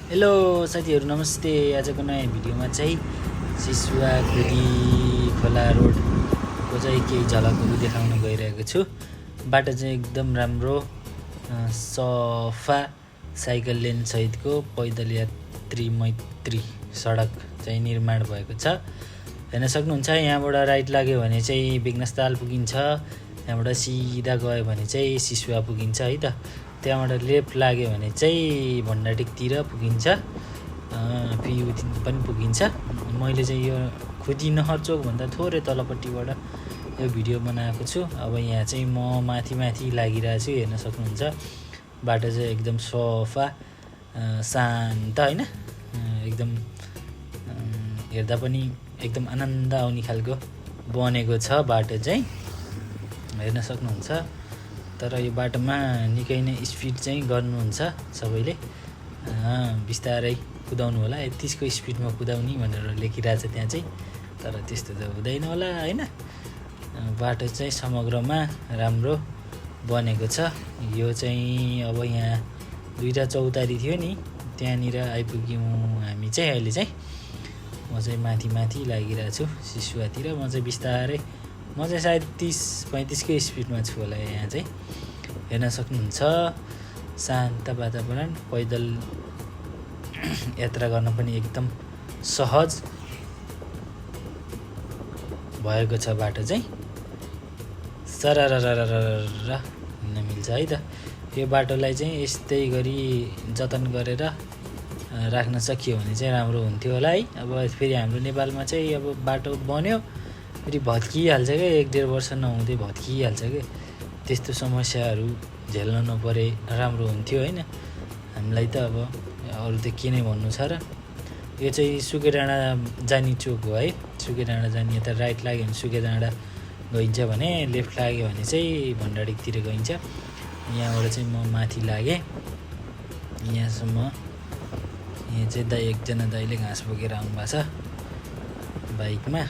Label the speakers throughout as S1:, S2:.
S1: Hello साथीहरू नमस्ते। आजको नयाँ भिडियोमा चाहिँ सिसुवा खुदी खोला रोडको चाहिँ केही झलकहरू देखाउन गइरहेको छु। बाटो चाहिँ एकदम राम्रो सफा साइकल लेन सहितको पैदल यात्री मैत्री सडक चाहिँ निर्माण भएको छ। हेर्न सक्नुहुन्छ। यहाँबाट राइट लाग्यो भने चाहिँ बेगनासताल पुगिन्छ। त्यहाँबाट सिधा गयो भने चाहिँ सिसुवा पुगिन्छ है त। त्यहाँबाट लेफ्ट लाग्यो भने चाहिँ भण्डारटेकतिर पुगिन्छ, पियु पनि पुगिन्छ। मैले चाहिँ यो खुदी नहर चोकभन्दा थोरै तलपट्टिबाट यो भिडियो बनाएको छु। अब यहाँ चाहिँ म माथि लागिरहेको छु। हेर्न सक्नुहुन्छ बाटो चाहिँ एकदम सफा शान्त होइन, एकदम हेर्दा पनि एकदम आनन्द आउने खालको बनेको छ बाटो चाहिँ, हेर्न सक्नुहुन्छ। तर यो बाटोमा निकै नै स्पिड चाहिँ गर्नुहुन्छ सबैले, बिस्तारै कुदाउनु होला। 30को स्पिडमा कुदाउने भनेर लेखिरहेछ त्यहाँ चाहिँ, तर त्यस्तो त हुँदैन होला होइन। बाटो चाहिँ समग्रमा राम्रो बनेको छ। यो चाहिँ अब यहाँ दुईवटा चौतारी थियो नि, त्यहाँनिर आइपुग्यौँ हामी चाहिँ। अहिले चाहिँ म चाहिँ माथि लागिरहेको छु सिसुवातिर। म चाहिँ बिस्तारै, म चाहिँ सायद 30-35कै स्पिडमा छु होला। यहाँ चाहिँ हेर्न सक्नुहुन्छ शान्त वातावरण, पैदल यात्रा गर्न पनि एकदम सहज भएको छ बाटो चाहिँ। सरररररर हिँड्न मिल्छ है त। यो बाटोलाई चाहिँ यस्तै गरी जतन गरेर राख्न सकियो भने चाहिँ राम्रो हुन्थ्यो होला है। अब फेरि हाम्रो नेपालमा चाहिँ अब बाटो बन्यो फेरि भत्किहाल्छ क्या, 1-1.5 वर्ष नहुँदै भत्किहाल्छ क्या। त्यस्तो समस्याहरू झेल्न नपरे राम्रो हुन्थ्यो होइन हामीलाई त। अब अरू त के नै भन्नु छ र। यो चाहिँ सुकेडाँडा जाने चोक हो है। सुकेडाँडा जाने यता राइट लाग्यो भने सुकेडाँडा गइन्छ भने, लेफ्ट लाग्यो भने चाहिँ भण्डारटेकतिर गइन्छ। यहाँबाट चाहिँ म माथि लागेँ यहाँसम्म। यहाँ चाहिँ एकजना दाइले घाँस बोकेर आउनुभएको छ बाइकमा।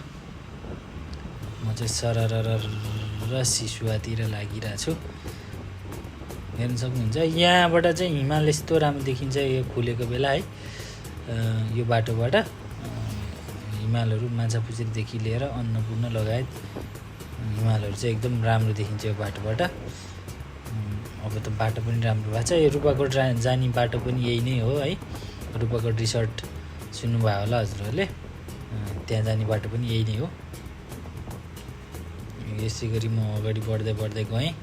S1: म चाहिँ सरररर सिसुवातिर लागिरहेको छु। हेर्न सक्नुहुन्छ यहाँबाट चाहिँ हिमाल यस्तो राम्रो देखिन्छ यो खुलेको बेला है। यो बाटोबाट हिमालहरू माछापुछ्रीदेखि लिएर अन्नपूर्ण लगायत हिमालहरू चाहिँ एकदम राम्रो देखिन्छ यो बाटोबाट। अब त बाटो पनि राम्रो भएको छ। यो रूपाकोट जाने बाटो पनि यही नै हो है। रूपाकोट रिसोर्ट सुन्नुभयो होला हजुरहरूले, त्यहाँ जाने बाटो पनि यही नै हो। यसै गरी म अगाडि बढ्दै गएँ।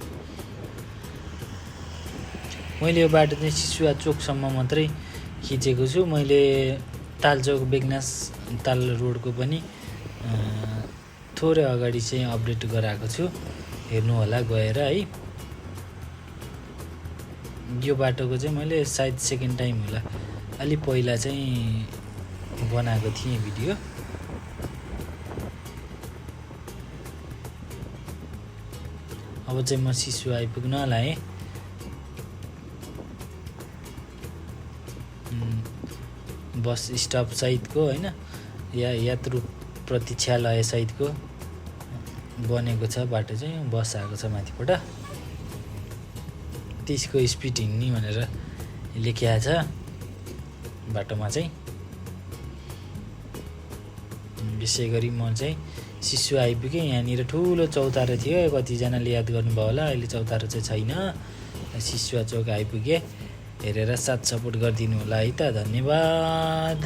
S1: मैले यो बाटो चाहिँ सिसुवा चोकसम्म मात्रै खिचेको छु। मैले तालचोक बेगनास ताल रोडको पनि थोरै अगाडि चाहिँ अपडेट गराएको छु, हेर्नु होला गएर है। यो बाटोको चाहिँ मैले सायद सेकेन्ड टाइम होला, अलि पहिला चाहिँ बनाएको थिएँ भिडियो। अब चाहिँ म सिसुवा आइपुग्न लाएँ। बस स्टप सहितको होइन, यात्रु प्रतीक्षालय सहितको बनेको छ बाटो चाहिँ। बस आएको छ माथिबाट, 30को स्पिड हिँड्ने भनेर लेखिएको छ बाटोमा चाहिँ। यसै गरी म चाहिँ सिसुवा आइपुगेँ। यहाँनिर ठुलो चौतारो थियो, कतिजनाले याद गर्नुभयो होला। अहिले चौतारो चाहिँ छैन। सिसुवा चोक आइपुगेँ। हेरेर साथ सपोर्ट गरिदिनु होला है त। धन्यवाद।